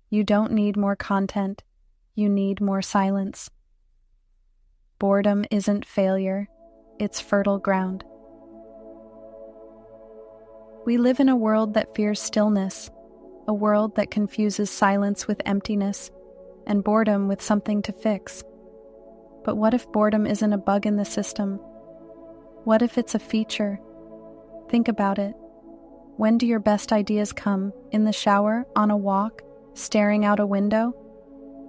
You don't need more content. You need more silence. Boredom isn't failure. It's fertile ground. We live in a world that fears stillness, a world that confuses silence with emptiness, and boredom with something to fix. But what if boredom isn't a bug in the system? What if it's a feature? Think about it. When do your best ideas come? In the shower, on a walk, staring out a window?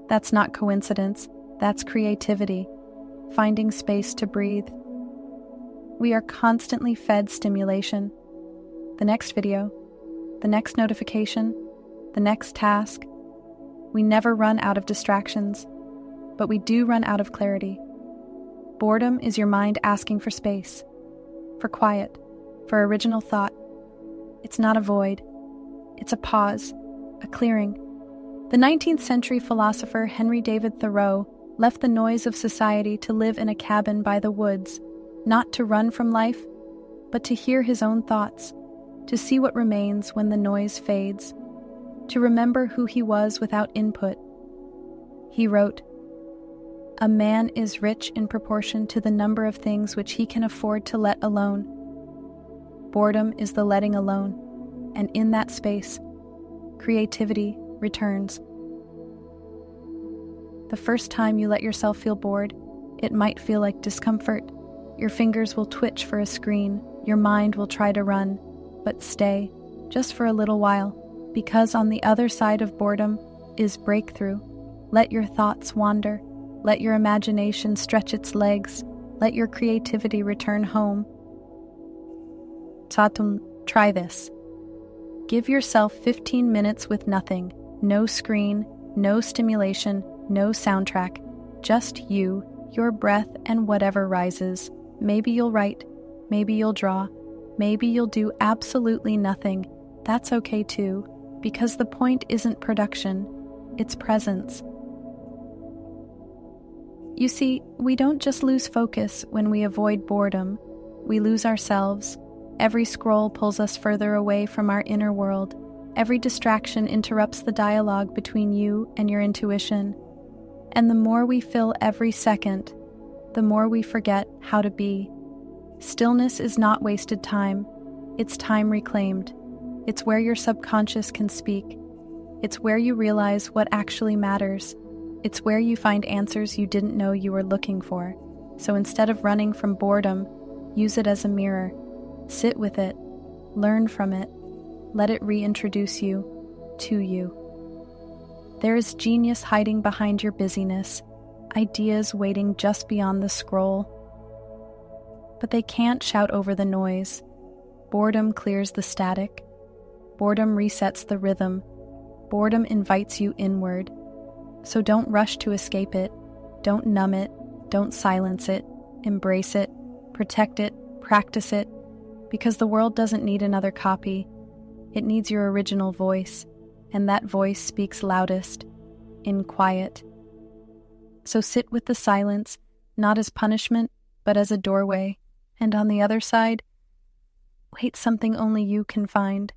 That's not coincidence. That's creativity, finding space to breathe. We are constantly fed stimulation. The next video, the next notification, the next task. We never run out of distractions, but we do run out of clarity. Boredom is your mind asking for space, for quiet, for original thought. It's not a void. It's a pause, a clearing. The 19th century philosopher Henry David Thoreau left the noise of society to live in a cabin by the woods, not to run from life, but to hear his own thoughts, to see what remains when the noise fades, to remember who he was without input. He wrote, "A man is rich in proportion to the number of things which he can afford to let alone. Boredom is the letting alone, and in that space, creativity returns." The first time you let yourself feel bored, it might feel like discomfort. Your fingers will twitch for a screen, your mind will try to run, but stay, just for a little while, because on the other side of boredom is breakthrough. Let your thoughts wander, let your imagination stretch its legs, let your creativity return home. Tatum, try this. Give yourself 15 minutes with nothing, no screen, no stimulation, no soundtrack, just you, your breath, and whatever rises. Maybe you'll write, maybe you'll draw, maybe you'll do absolutely nothing. That's okay too, because the point isn't production, it's presence. You see, we don't just lose focus when we avoid boredom, we lose ourselves. Every scroll pulls us further away from our inner world. Every distraction interrupts the dialogue between you and your intuition. And the more we fill every second, the more we forget how to be. Stillness is not wasted time. It's time reclaimed. It's where your subconscious can speak. It's where you realize what actually matters. It's where you find answers you didn't know you were looking for. So instead of running from boredom, use it as a mirror. Sit with it. Learn from it. Let it reintroduce you to you. There is genius hiding behind your busyness, ideas waiting just beyond the scroll. But they can't shout over the noise. Boredom clears the static. Boredom resets the rhythm. Boredom invites you inward. So don't rush to escape it. Don't numb it. Don't silence it. Embrace it. Protect it. Practice it. Because the world doesn't need another copy. It needs your original voice. And that voice speaks loudest, in quiet. So sit with the silence, not as punishment, but as a doorway. And on the other side, wait something only you can find.